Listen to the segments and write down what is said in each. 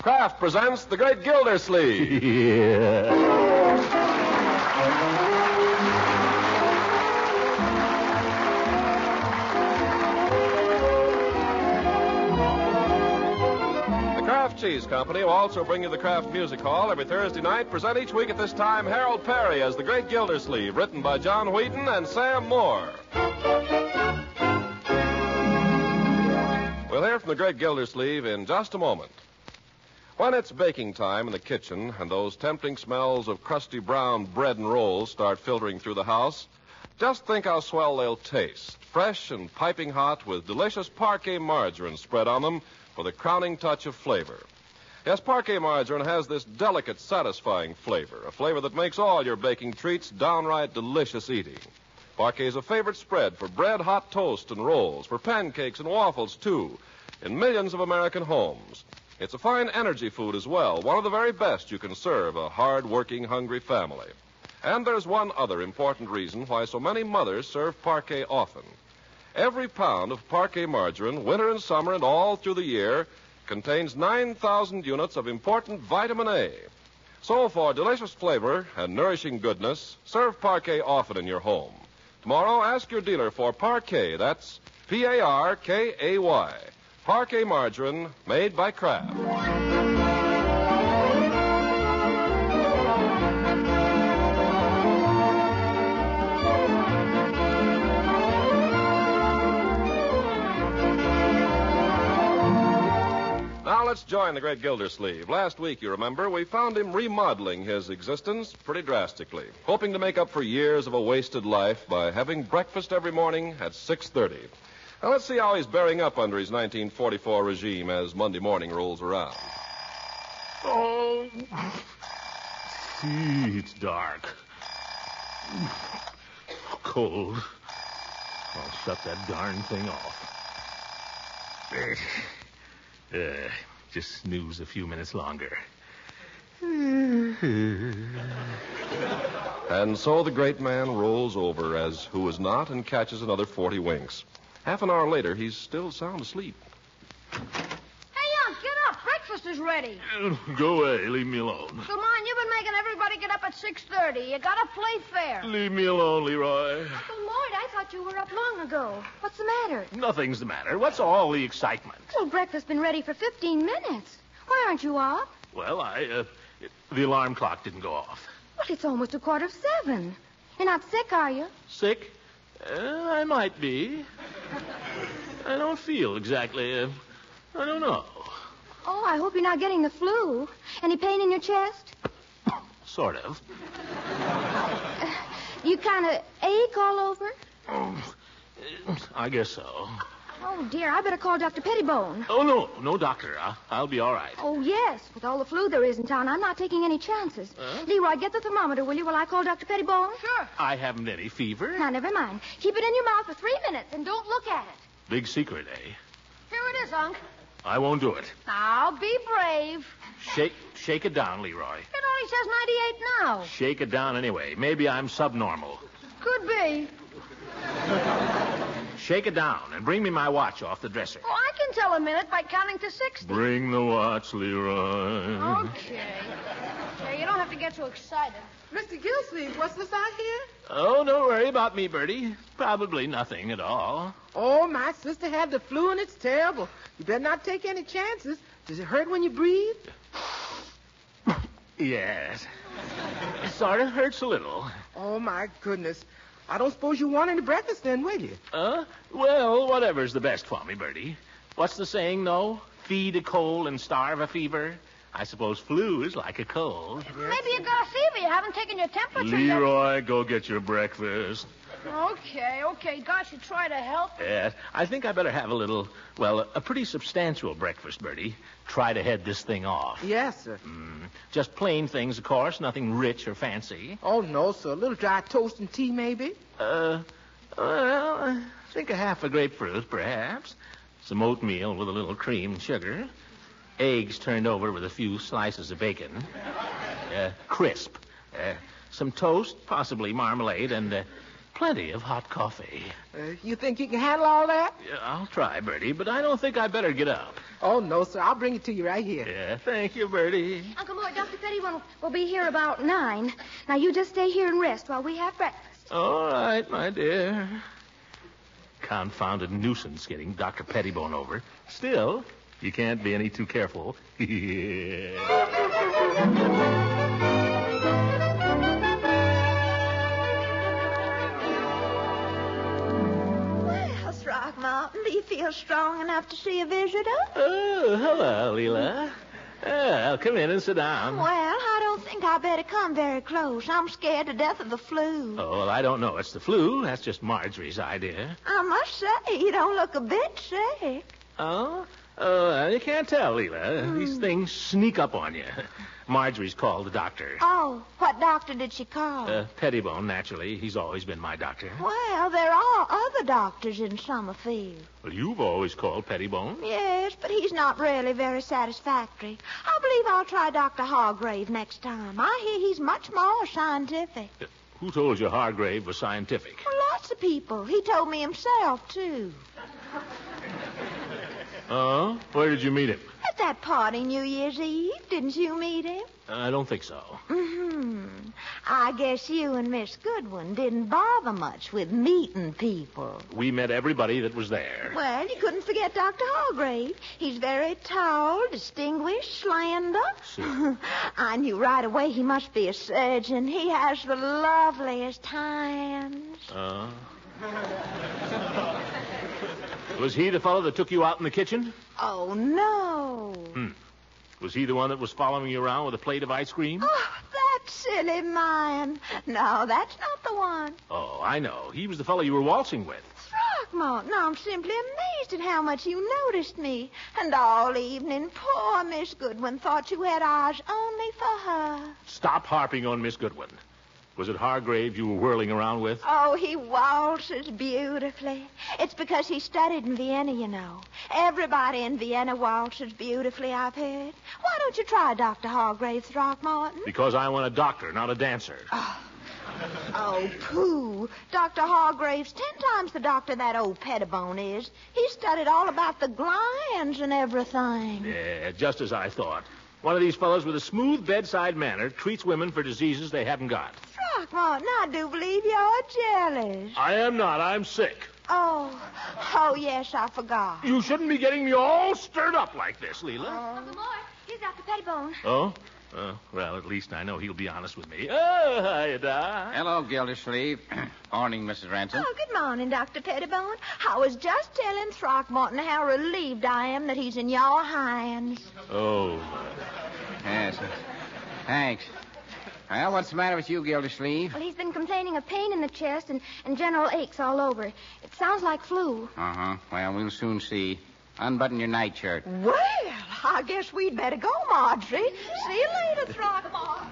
Kraft presents The Great Gildersleeve. The Kraft Cheese Company will also bring you the Kraft Music Hall every Thursday night. Present each week at this time Harold Perry as The Great Gildersleeve, written by John Wheaton and Sam Moore. We'll hear from The Great Gildersleeve in just a moment. When it's baking time in the kitchen and those tempting smells of crusty brown bread and rolls start filtering through the house, just think how swell they'll taste. Fresh and piping hot with delicious Parquet margarine spread on them for the crowning touch of flavor. Yes, Parquet margarine has this delicate, satisfying flavor, a flavor that makes all your baking treats downright delicious eating. Parquet is a favorite spread for bread, hot toast, and rolls, for pancakes and waffles, too, in millions of American homes. It's a fine energy food as well, one of the very best you can serve a hard-working, hungry family. And there's one other important reason why so many mothers serve Parquet often. Every pound of Parquet margarine, winter and summer and all through the year, contains 9,000 units of important vitamin A. So for delicious flavor and nourishing goodness, serve Parquet often in your home. Tomorrow, ask your dealer for Parquet. That's Parkay. Parquet margarine made by Kraft. Now let's join the Great Gildersleeve. Last week, you remember, we found him remodeling his existence pretty drastically, hoping to make up for years of a wasted life by having breakfast every morning at 6:30. Now, let's see how he's bearing up under his 1944 regime as Monday morning rolls around. Oh, it's dark. Cold. I'll shut that darn thing off. Just snooze a few minutes longer. And so the great man rolls over as who is not and catches another 40 winks. Half an hour later, he's still sound asleep. Hey, Unc, get up. Breakfast is ready. Go away. Leave me alone. Come on, you've been making everybody get up at 6:30. You gotta play fair. Leave me alone, Leroy. Uncle Lloyd, I thought you were up long ago. What's the matter? Nothing's the matter. What's all the excitement? Well, breakfast's been ready for 15 minutes. Why aren't you up? Well, the alarm clock didn't go off. Well, it's almost 6:45. You're not sick, are you? Sick? I might be. I don't feel exactly, I don't know. Oh, I hope you're not getting the flu. Any pain in your chest? Sort of. You kind of ache all over? I guess so. Oh, dear, I better call Dr. Pettibone. Oh, no, doctor. I'll be all right. Oh, yes. With all the flu there is in town, I'm not taking any chances. Leroy, get the thermometer, will you, while I call Dr. Pettibone? Sure. I haven't any fever. Now, never mind. Keep it in your mouth for 3 minutes and don't look at it. Big secret, eh? Here it is, Unc. I won't do it. Now, be brave. Shake it down, Leroy. It only says 98 now. Shake it down anyway. Maybe I'm subnormal. Could be. Shake it down and bring me my watch off the dresser. Oh, I can tell a minute by counting to 60. Bring the watch, Leroy. Okay. Okay, you don't have to get so excited. Mr. Gildersleeve, what's this out here? Oh, don't worry about me, Bertie. Probably nothing at all. Oh, my sister had the flu and it's terrible. You better not take any chances. Does it hurt when you breathe? Yes. It sort of hurts a little. Oh, my goodness. I don't suppose you want any breakfast then, will you? Well, whatever's the best for me, Bertie. What's the saying, though? Feed a cold and starve a fever. I suppose flu is like a cold. Maybe you've got a fever. You haven't taken your temperature yet. Leroy, go get your breakfast. Okay. Gosh, you try to help. Yes, I think I better have a pretty substantial breakfast, Bertie. Try to head this thing off. Yes, sir. Just plain things, of course, nothing rich or fancy. Oh, no, sir. A little dry toast and tea, maybe? Well, I think a half a grapefruit, perhaps. Some oatmeal with a little cream and sugar. Eggs turned over with a few slices of bacon. Crisp. Some toast, possibly marmalade, and plenty of hot coffee. You think you can handle all that? Yeah, I'll try, Bertie, but I don't think I better get up. Oh, no, sir. I'll bring it to you right here. Yeah, thank you, Bertie. Uncle Mort, Dr. Pettibone will be here about 9. Now, you just stay here and rest while we have breakfast. All right, my dear. Confounded nuisance getting Dr. Pettibone over. Still, you can't be any too careful. Well, Throckmorton, do you feel strong enough to see a visitor? Oh, hello, Leela. Well, come in and sit down. Well, I don't think I better come very close. I'm scared to death of the flu. Oh, well, I don't know. It's the flu. That's just Marjorie's idea. I must say, you don't look a bit sick. Oh? You can't tell, Leela. These things sneak up on you. Marjorie's called the doctor. Oh, what doctor did she call? Pettibone, naturally. He's always been my doctor. Well, there are other doctors in Summerfield. Well, you've always called Pettibone. Yes, but he's not really very satisfactory. I believe I'll try Dr. Hargrave next time. I hear he's much more scientific. Who told you Hargrave was scientific? Well, lots of people. He told me himself, too. Oh? Where did you meet him? At that party New Year's Eve. Didn't you meet him? I don't think so. Mm-hmm. I guess you and Miss Goodwin didn't bother much with meeting people. We met everybody that was there. Well, you couldn't forget Dr. Hargrave. He's very tall, distinguished, slender. Sure. I knew right away he must be a surgeon. He has the loveliest hands. Was he the fellow that took you out in the kitchen? Oh, no. Was he the one that was following you around with a plate of ice cream? Oh, that silly man. No, that's not the one. Oh, I know. He was the fellow you were waltzing with. Throckmorton, I'm simply amazed at how much you noticed me. And all evening, poor Miss Goodwin thought you had eyes only for her. Stop harping on Miss Goodwin. Was it Hargrave you were whirling around with? Oh, he waltzes beautifully. It's because he studied in Vienna, you know. Everybody in Vienna waltzes beautifully, I've heard. Why don't you try Dr. Hargrave, Throckmorton? Because I want a doctor, not a dancer. Oh, pooh. Dr. Hargrave's 10 times the doctor that old Pettibone is. He studied all about the glands and everything. Yeah, just as I thought. One of these fellows with a smooth bedside manner treats women for diseases they haven't got. Throckmorton, I do believe you're jealous. I am not. I'm sick. Oh, yes, I forgot. You shouldn't be getting me all stirred up like this, Leela. Uncle Mort, here's Dr. Pettibone. Oh? Well, at least I know he'll be honest with me. Oh, hiya, Doc. Hello, Gildersleeve. Morning, Mrs. Ransom. Oh, good morning, Dr. Pettibone. I was just telling Throckmorton how relieved I am that he's in your hands. Oh. Yes. Thanks. Well, what's the matter with you, Gildersleeve? Well, he's been complaining of pain in the chest and general aches all over. It sounds like flu. Uh-huh. Well, we'll soon see. Unbutton your nightshirt. Well, I guess we'd better go, Marjorie. See you later, Throckmorton.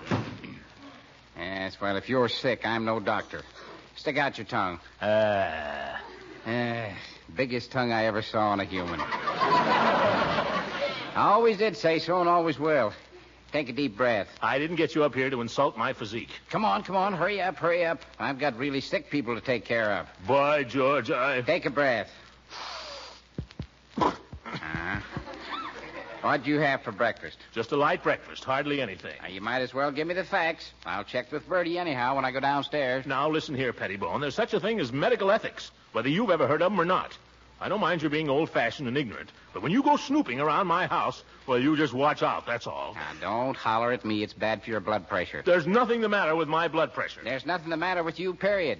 Yes, well, if you're sick, I'm no doctor. Stick out your tongue. Biggest tongue I ever saw on a human. I always did say so and always will. Take a deep breath. I didn't get you up here to insult my physique. Come on. Hurry up. I've got really sick people to take care of. By George, Take a breath. What'd you have for breakfast? Just a light breakfast, hardly anything. Now, you might as well give me the facts. I'll check with Bertie anyhow when I go downstairs. Now, listen here, Pettibone. There's such a thing as medical ethics, whether you've ever heard of them or not. I don't mind your being old-fashioned and ignorant, but when you go snooping around my house, well, you just watch out, that's all. Now, don't holler at me. It's bad for your blood pressure. There's nothing the matter with my blood pressure. There's nothing the matter with you, period.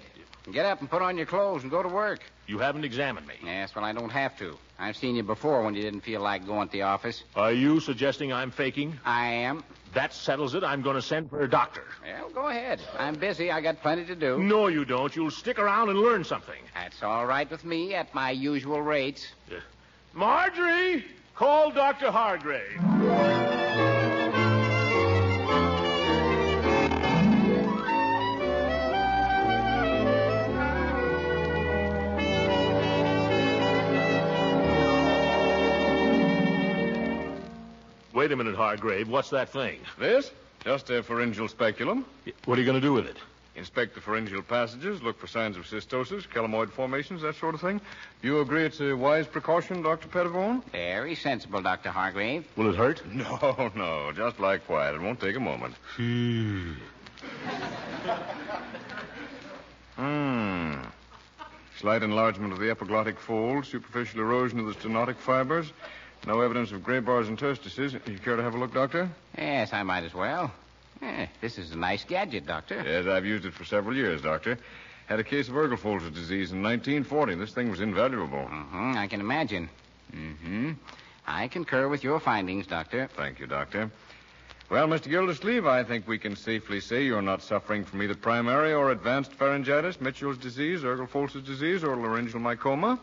Get up and put on your clothes and go to work. You haven't examined me. Yes, well, I don't have to. I've seen you before when you didn't feel like going to the office. Are you suggesting I'm faking? I am. That settles it. I'm going to send for a doctor. Well, go ahead. I'm busy. I got plenty to do. No, you don't. You'll stick around and learn something. That's all right with me at my usual rates. Marjorie, call Dr. Hargrave. Wait a minute, Hargrave. What's that thing? This? Just a pharyngeal speculum. What are you going to do with it? Inspect the pharyngeal passages, look for signs of cystosis, chelamoid formations, that sort of thing. You agree it's a wise precaution, Dr. Pettibone? Very sensible, Dr. Hargrave. Will it hurt? No, just lie quiet. It won't take a moment. Slight enlargement of the epiglottic fold, superficial erosion of the stenotic fibers. No evidence of Graybar's interstices. You care to have a look, Doctor? Yes, I might as well. This is a nice gadget, Doctor. Yes, I've used it for several years, Doctor. Had a case of Ergelfolter's disease in 1940. This thing was invaluable. I can imagine. I concur with your findings, Doctor. Thank you, Doctor. Well, Mr. Gildersleeve, I think we can safely say you're not suffering from either primary or advanced pharyngitis, Mitchell's disease, Ergelfolter's disease, or laryngeal mycoma.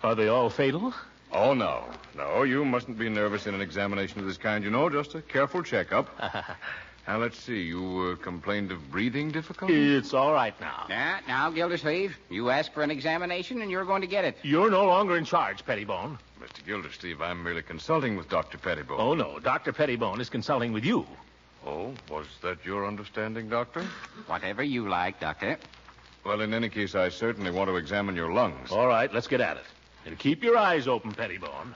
Are they all fatal? Oh, no. No, you mustn't be nervous in an examination of this kind, you know. Just a careful checkup. Now, let's see. You complained of breathing difficulty? It's all right now. Now, Gildersleeve, you asked for an examination, and you're going to get it. You're no longer in charge, Pettibone. Mr. Gildersleeve, I'm merely consulting with Dr. Pettibone. Oh, no. Dr. Pettibone is consulting with you. Oh, was that your understanding, Doctor? Whatever you like, Doctor. Well, in any case, I certainly want to examine your lungs. All right, let's get at it. And keep your eyes open, Pettibone.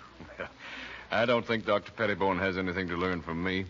I don't think Dr. Pettibone has anything to learn from me.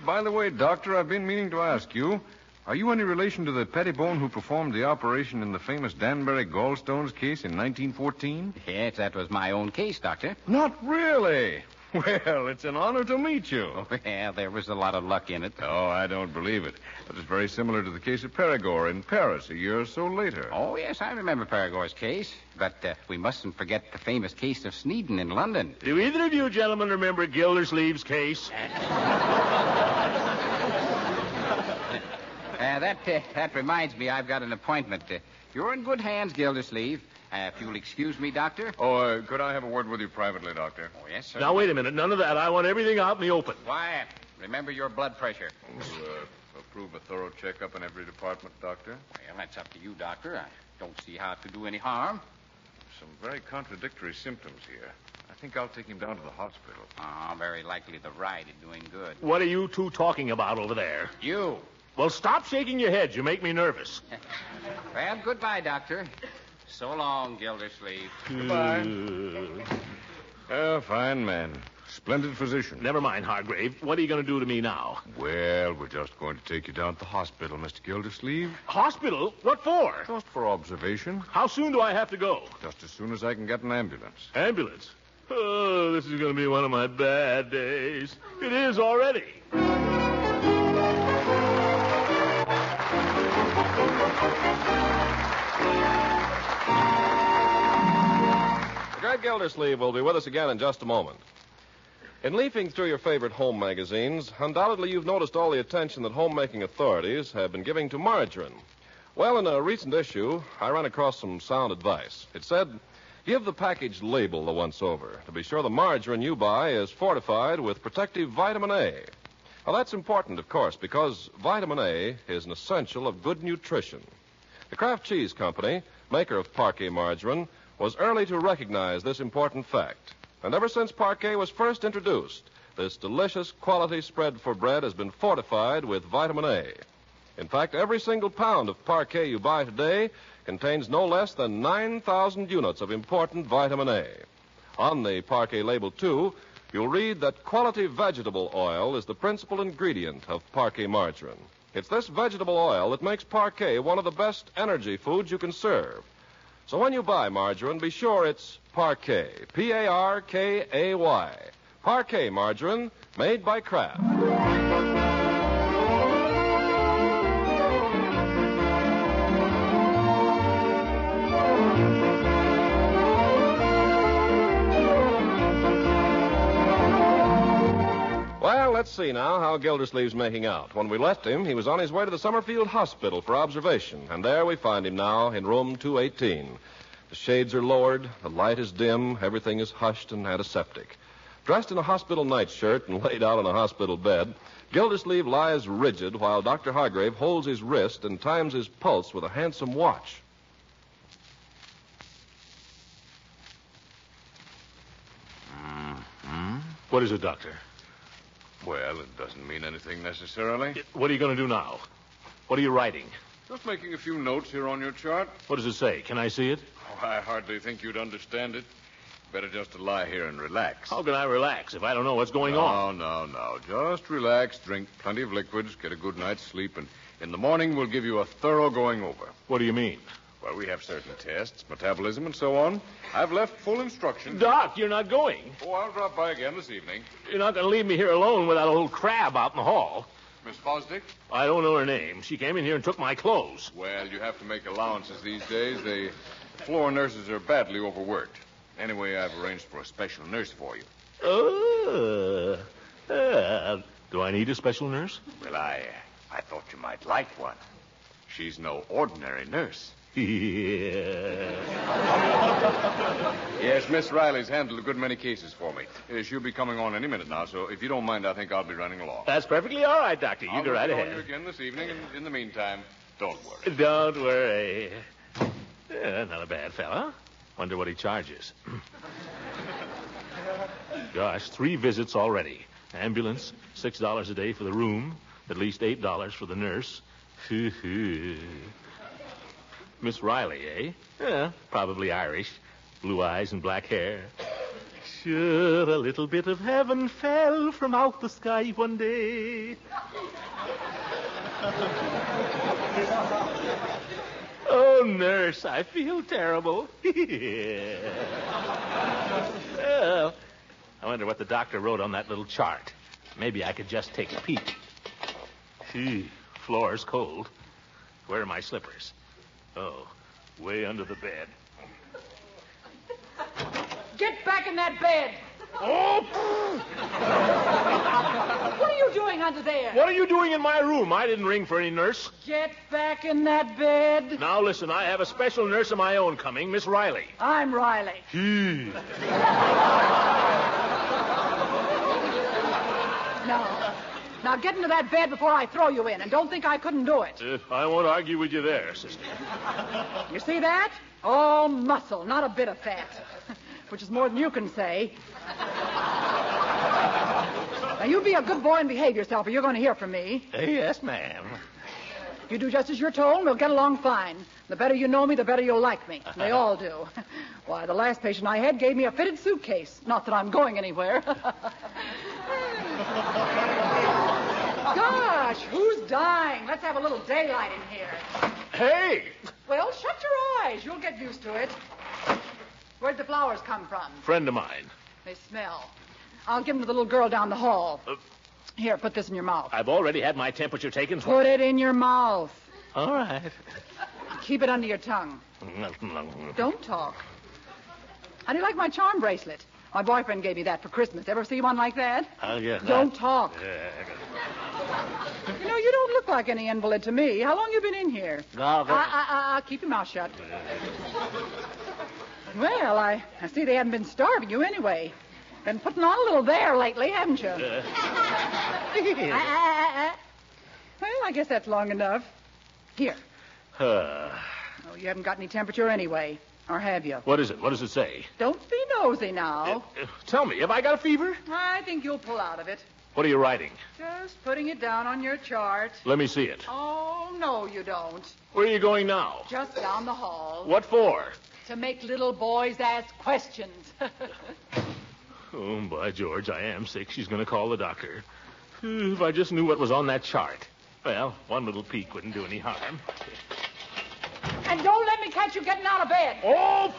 By the way, Doctor, I've been meaning to ask you, are you any relation to the Pettibone who performed the operation in the famous Danbury gallstones case in 1914? Yes, that was my own case, Doctor. Not really. Well, it's an honor to meet you. Well, there was a lot of luck in it. Oh, I don't believe it. But it's very similar to the case of Perigord in Paris a year or so later. Oh, yes, I remember Perigord's case. But we mustn't forget the famous case of Sneeden in London. Do either of you gentlemen remember Gildersleeve's case? That reminds me, I've got an appointment. You're in good hands, Gildersleeve. If you'll excuse me, Doctor. Oh, could I have a word with you privately, Doctor? Oh, yes, sir. Now, wait a minute. None of that. I want everything out in the open. Quiet. Remember your blood pressure. Approve a thorough checkup in every department, Doctor? Well, that's up to you, Doctor. I don't see how it could do any harm. Some very contradictory symptoms here. I think I'll take him down to the hospital. Oh, very likely the ride is doing good. What are you two talking about over there? You. Well, stop shaking your heads. You make me nervous. Well, goodbye, Doctor. So long, Gildersleeve. Goodbye. Fine man. Splendid physician. Never mind, Hargrave. What are you going to do to me now? Well, we're just going to take you down to the hospital, Mr. Gildersleeve. Hospital? What for? Just for observation. How soon do I have to go? Just as soon as I can get an ambulance. Ambulance? Oh, this is going to be one of my bad days. It is already. Greg Gildersleeve will be with us again in just a moment. In leafing through your favorite home magazines, undoubtedly you've noticed all the attention that homemaking authorities have been giving to margarine. Well, in a recent issue, I ran across some sound advice. It said, give the package label a once-over to be sure the margarine you buy is fortified with protective vitamin A. Now, that's important, of course, because vitamin A is an essential of good nutrition. The Kraft Cheese Company, maker of Parquet margarine, was early to recognize this important fact. And ever since Parquet was first introduced, this delicious quality spread for bread has been fortified with vitamin A. In fact, every single pound of Parquet you buy today contains no less than 9,000 units of important vitamin A. On the Parquet label, too, you'll read that quality vegetable oil is the principal ingredient of Parquet margarine. It's this vegetable oil that makes Parquet one of the best energy foods you can serve. So when you buy margarine, be sure it's Parquet. P-A-R-K-A-Y. Parquet margarine, made by Kraft. Well, let's see now how Gildersleeve's making out. When we left him, he was on his way to the Summerfield Hospital for observation, and there we find him now in room 218. The shades are lowered, the light is dim, everything is hushed and antiseptic. Dressed in a hospital nightshirt and laid out on a hospital bed, Gildersleeve lies rigid while Dr. Hargrave holds his wrist and times his pulse with a handsome watch. What is it, Doctor? Well, it doesn't mean anything necessarily. What are you going to do now? What are you writing? Just making a few notes here on your chart. What does it say? Can I see it? Oh, I hardly think you'd understand it. Better just to lie here and relax. How can I relax if I don't know what's going on? No. Just relax, drink plenty of liquids, get a good night's sleep, and in the morning we'll give you a thorough going over. What do you mean? Well, we have certain tests, metabolism, and so on. I've left full instructions. Doc, you're not going. Oh, I'll drop by again this evening. You're not going to leave me here alone with that old crab out in the hall. Miss Fosdick? I don't know her name. She came in here and took my clothes. Well, you have to make allowances these days. The floor nurses are badly overworked. Anyway, I've arranged for a special nurse for you. Do I need a special nurse? Well, I thought you might like one. She's no ordinary nurse. Yes, Miss Riley's handled a good many cases for me. She'll be coming on any minute now, so if you don't mind, I think I'll be running along. That's perfectly all right, Doctor. You go right I'll ahead. you again this evening, and in the meantime, don't worry. Don't worry. Not a bad fella. Wonder what he charges. Gosh, 3 visits already. Ambulance, $6 a day for the room, at least $8 for the nurse. Miss Riley, eh? Yeah, probably Irish. Blue eyes and black hair. Sure, a little bit of heaven fell from out the sky one day. Oh, nurse, I feel terrible. Well, I wonder what the doctor wrote on that little chart. Maybe I could just take a peek. Gee, floor's cold. Where are my slippers? Oh, way under the bed. Get back in that bed. Oh! What are you doing under there? What are you doing in my room? I didn't ring for any nurse. Get back in that bed. Now, listen, I have a special nurse of my own coming, Miss Riley. I'm Riley. Now get into that bed before I throw you in, and don't think I couldn't do it. I won't argue with you there, sister. You see that? All muscle, not a bit of fat. Which is more than you can say. Now, you be a good boy and behave yourself, or you're going to hear from me. Yes, ma'am. You do just as you're told, and we'll get along fine. The better you know me, the better you'll like me. They all do. Why, the last patient I had gave me a fitted suitcase. Not that I'm going anywhere. Gosh, who's dying? Let's have a little daylight in here. Hey! Well, shut your eyes. You'll get used to it. Where'd the flowers come from? Friend of mine. They smell. I'll give them to the little girl down the hall. Here, put this in your mouth. I've already had my temperature taken. Put it in your mouth. All right. Keep it under your tongue. Don't talk. How do you like my charm bracelet? My boyfriend gave me that for Christmas. Ever see one like that? Yeah. Don't talk. You know, you don't look like any invalid to me. How long you been in here? Keep your mouth shut. Well, I see they haven't been starving you anyway. Been putting on a little there lately, haven't you? Well, I guess that's long enough. Here. Oh, you haven't got any temperature anyway. Or have you? What is it? What does it say? Don't be nosy now. Tell me, have I got a fever? I think you'll pull out of it. What are you writing? Just putting it down on your chart. Let me see it. Oh, no, you don't. Where are you going now? Just down the hall. What for? To make little boys ask questions. Oh, by George, I am sick. She's going to call the doctor. If I just knew what was on that chart. Well, one little peek wouldn't do any harm. And don't let me catch you getting out of bed. Oh!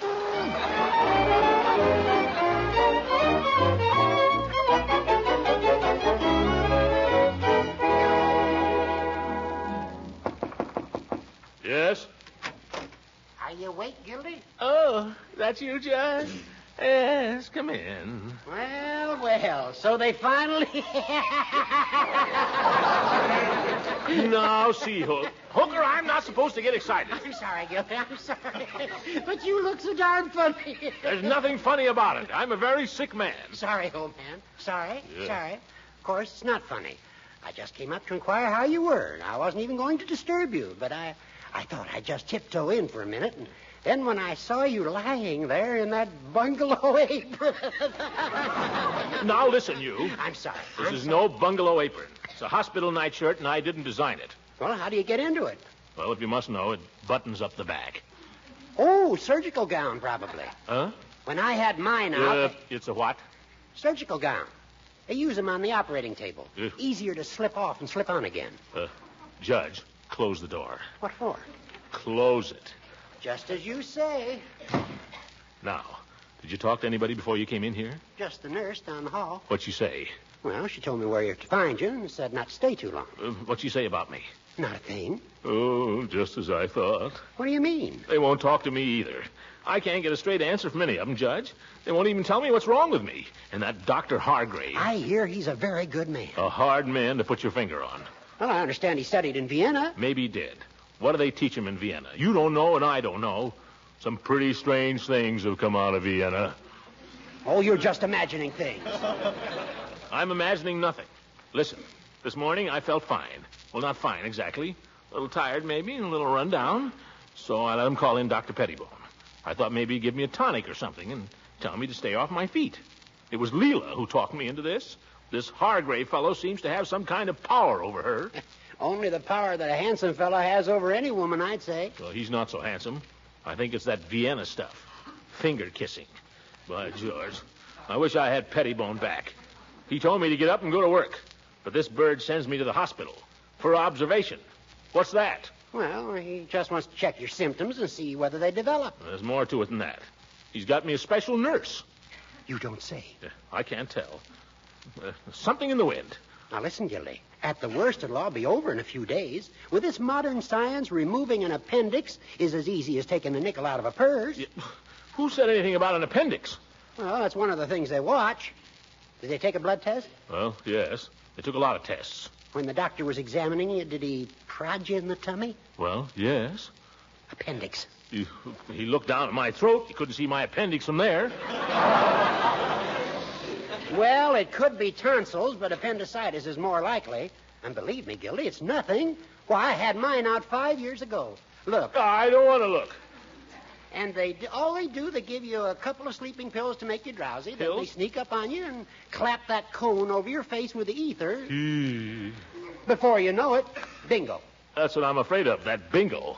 Yes? Are you awake, Gildy? Oh, that's you, John? Yes, come in. Well, so they finally... Now, see, Hooker, I'm not supposed to get excited. I'm sorry, Gildy, I'm sorry. But you look so darn funny. There's nothing funny about it. I'm a very sick man. Sorry, old man. Sorry, Yeah. sorry. Of course, it's not funny. I just came up to inquire how you were. I wasn't even going to disturb you, but I thought I'd just tiptoe in for a minute, and then when I saw you lying there in that bungalow apron... Now, listen, you. I'm sorry. This is no bungalow apron. It's a hospital nightshirt, and I didn't design it. Well, how do you get into it? Well, if you must know, it buttons up the back. Oh, surgical gown, probably. Huh? When I had mine out... It's a what? Surgical gown. They use them on the operating table. Yeah. Easier to slip off and slip on again. Judge, close the door. What for? Close it. Just as you say. Now, did you talk to anybody before you came in here? Just the nurse down the hall. What'd she say? Well, she told me where you're to find you and said not to stay too long. What'd she say about me? Not a thing. Oh, just as I thought. What do you mean? They won't talk to me either. I can't get a straight answer from any of them, Judge. They won't even tell me what's wrong with me. And that Dr. Hargrave. I hear he's a very good man. A hard man to put your finger on. Well, I understand he studied in Vienna. Maybe he did. What do they teach him in Vienna? You don't know and I don't know. Some pretty strange things have come out of Vienna. Oh, you're just imagining things. I'm imagining nothing. Listen, this morning I felt fine. Well, not fine exactly. A little tired maybe and a little run down. So I let him call in Dr. Pettibone. I thought maybe he'd give me a tonic or something and tell me to stay off my feet. It was Leela who talked me into this. This Hargrave fellow seems to have some kind of power over her. Only the power that a handsome fellow has over any woman, I'd say. Well, he's not so handsome. I think it's that Vienna stuff. Finger kissing. By George, I wish I had Pettibone back. He told me to get up and go to work. But this bird sends me to the hospital for observation. What's that? Well, he just wants to check your symptoms and see whether they develop. There's more to it than that. He's got me a special nurse. You don't say. I can't tell. Something in the wind. Now, listen, Gildy. At the worst, it'll all be over in a few days. With this modern science, removing an appendix is as easy as taking a nickel out of a purse. Who said anything about an appendix? Well, that's one of the things they watch. Did they take a blood test? Well, yes. They took a lot of tests. When the doctor was examining you, did he prod you in the tummy? Well, yes. Appendix. He looked down at my throat. He couldn't see my appendix from there. Well, it could be tonsils, but appendicitis is more likely. And believe me, Gildy, it's nothing. Why, I had mine out 5 years ago. Look. I don't want to look. And all they do, they give you a couple of sleeping pills to make you drowsy. Then they sneak up on you and clap that cone over your face with the ether. Before you know it, bingo. That's what I'm afraid of, that bingo.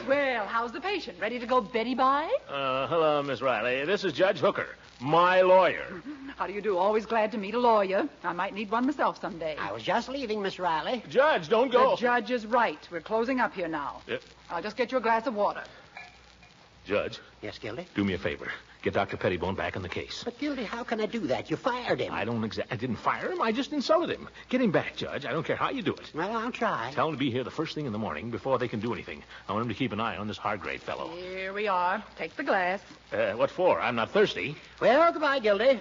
Well, how's the patient? Ready to go Betty by? Hello, Miss Riley. This is Judge Hooker, my lawyer. How do you do? Always glad to meet a lawyer. I might need one myself someday. I was just leaving, Miss Riley. Judge, don't go. The judge is right. We're closing up here now. Yep. I'll just get you a glass of water. Judge. Yes, Gildy? Do me a favor. Get Dr. Pettibone back in the case. But, Gildy, how can I do that? You fired him. I didn't fire him. I just insulted him. Get him back, Judge. I don't care how you do it. Well, I'll try. Tell him to be here the first thing in the morning before they can do anything. I want him to keep an eye on this Hargrave fellow. Here we are. Take the glass. What for? I'm not thirsty. Well, goodbye, Gildy.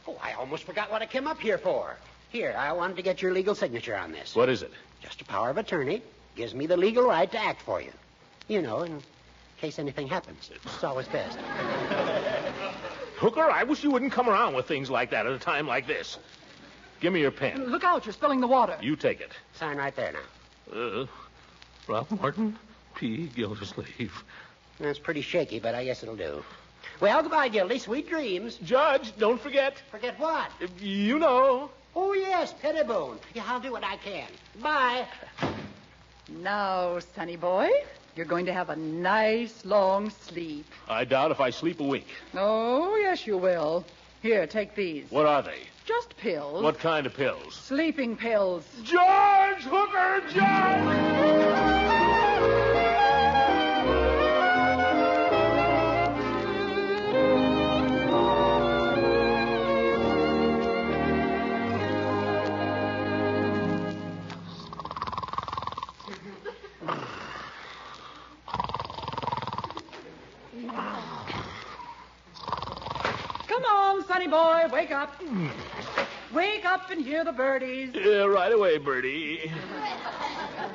Oh, I almost forgot what I came up here for. Here, I wanted to get your legal signature on this. What is it? Just a power of attorney. Gives me the legal right to act for you. You know, in case anything happens. It's always best. Hooker, I wish you wouldn't come around with things like that at a time like this. Give me your pen. Look out, you're spilling the water. You take it. Sign right there now. Ralph Martin, P. Gildersleeve. That's pretty shaky, but I guess it'll do. Well, goodbye, Gildy. Sweet dreams. Judge, don't forget. Forget what? You know. Oh, yes, Pettibone. Yeah, I'll do what I can. Bye. Now, sonny boy, you're going to have a nice long sleep. I doubt if I sleep a week. Oh, yes, you will. Here, take these. What are they? Just pills. What kind of pills? Sleeping pills. George Hooker, George! Come on, sonny boy, wake up. Wake up and hear the birdies. Yeah, right away, Bertie.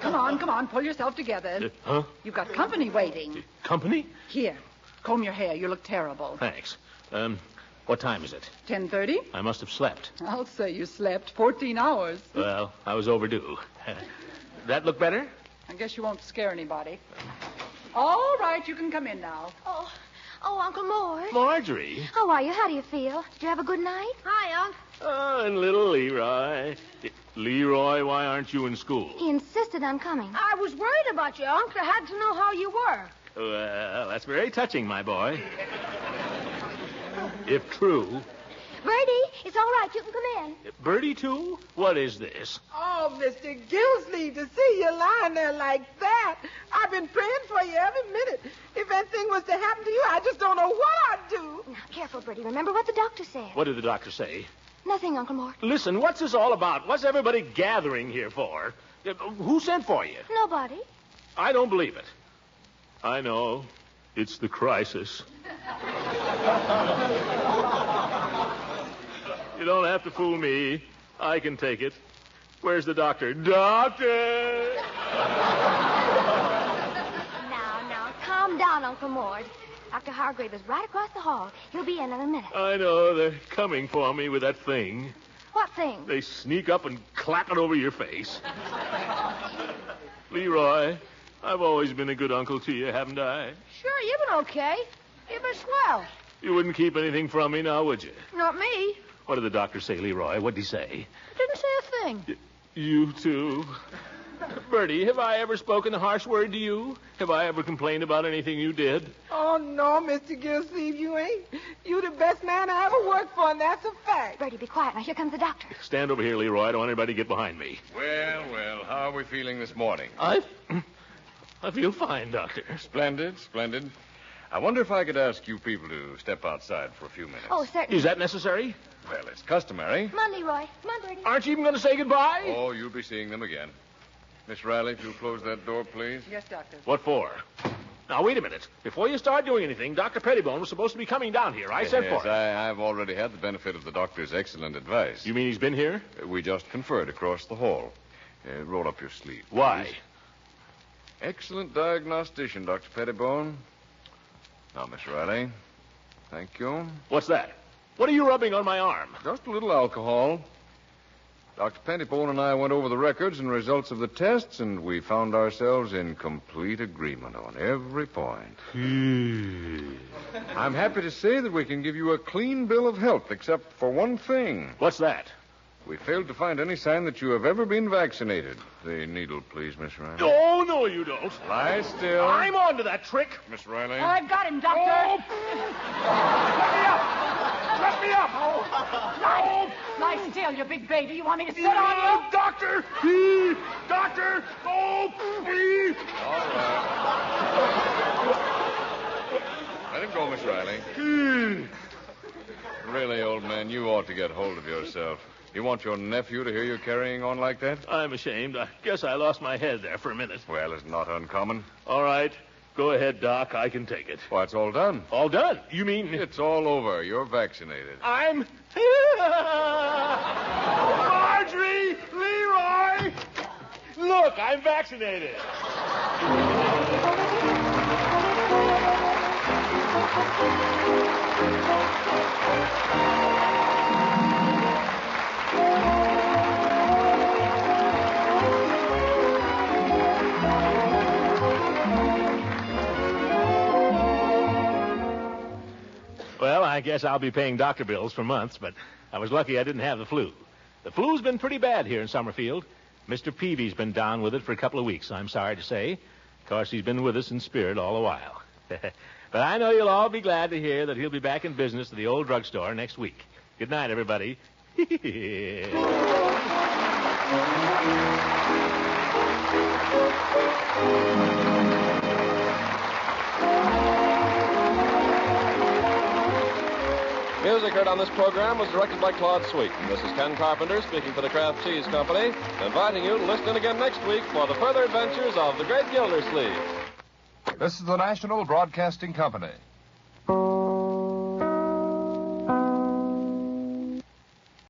Come on, pull yourself together. Huh? You've got company waiting. Company? Here, comb your hair. You look terrible. Thanks. What time is it? 10:30? I must have slept. I'll say you slept 14 hours. Well, I was overdue. That look better? I guess you won't scare anybody. All right, you can come in now. Oh, Uncle Mort. Marjorie. How are you? How do you feel? Did you have a good night? Hi, Unc. Oh, and little Leroy. Leroy, why aren't you in school? He insisted on coming. I was worried about you, Unc. I had to know how you were. Well, that's very touching, my boy. If true. Bertie, it's all right. You can come in. Bertie, too? What is this? Oh, Mr. Gildersleeve, to see you lying there like that. I've been praying for you every minute. If anything was to happen to you, I just don't know what I'd do. Now, careful, Bertie. Remember what the doctor said. What did the doctor say? Nothing, Uncle Mort. Listen, what's this all about? What's everybody gathering here for? Who sent for you? Nobody. I don't believe it. I know. It's the crisis. You don't have to fool me. I can take it. Where's the doctor? Doctor! Now, calm down, Uncle Mort. Dr. Hargrave is right across the hall. He'll be in a minute. I know. They're coming for me with that thing. What thing? They sneak up and clap it over your face. Leroy, I've always been a good uncle to you, haven't I? Sure, you've been okay. You've been swell. You wouldn't keep anything from me now, would you? Not me. What did the doctor say, Leroy? What'd he say? Didn't say a thing. You too. Bertie, have I ever spoken a harsh word to you? Have I ever complained about anything you did? Oh, no, Mr. Gildersleeve, you ain't. You the best man I ever worked for, and that's a fact. Bertie, be quiet. Now, here comes the doctor. Stand over here, Leroy. I don't want anybody to get behind me. Well, how are we feeling this morning? I feel fine, Doctor. Splendid. I wonder if I could ask you people to step outside for a few minutes. Oh, certainly. Is that necessary? Well, it's customary. Come on, Leroy. Come on, Bertie. Aren't you even going to say goodbye? Oh, you'll be seeing them again. Miss Riley, if you'll close that door, please. Yes, Doctor. What for? Now, wait a minute. Before you start doing anything, Dr. Pettibone was supposed to be coming down here. I sent for him. I've already had the benefit of the doctor's excellent advice. You mean he's been here? We just conferred across the hall. Roll up your sleeve. Why? Please. Excellent diagnostician, Dr. Pettibone. Now, Miss Riley. Thank you. What's that? What are you rubbing on my arm? Just a little alcohol. Dr. Pettibone and I went over the records and results of the tests, and we found ourselves in complete agreement on every point. I'm happy to say that we can give you a clean bill of health, except for one thing. What's that? We failed to find any sign that you have ever been vaccinated. The needle, please, Miss Riley. Oh, no, you don't. Lie still. I'm on to that trick. Miss Riley. I've got him, Doctor. Oh. Let me up! Lie still, you big baby. You want me to sit on you? Doctor! Doctor! Oh, please! All right. Let him go, Miss Riley. Really, old man, you ought to get hold of yourself. You want your nephew to hear you carrying on like that? I'm ashamed. I guess I lost my head there for a minute. Well, it's not uncommon. All right. Go ahead, Doc. I can take it. Why, it's all done. All done? You mean... It's all over. You're vaccinated. I'm... Marjorie! Leroy! Look, I'm vaccinated. Well, I guess I'll be paying doctor bills for months, but I was lucky I didn't have the flu. The flu's been pretty bad here in Summerfield. Mr. Peavy's been down with it for a couple of weeks, I'm sorry to say. Of course, he's been with us in spirit all the while. But I know you'll all be glad to hear that he'll be back in business at the old drugstore next week. Good night, everybody. Music heard on this program was directed by Claude Sweet. This is Ken Carpenter speaking for the Kraft Cheese Company, inviting you to listen in again next week for the further adventures of the great Gildersleeve. This is the National Broadcasting Company.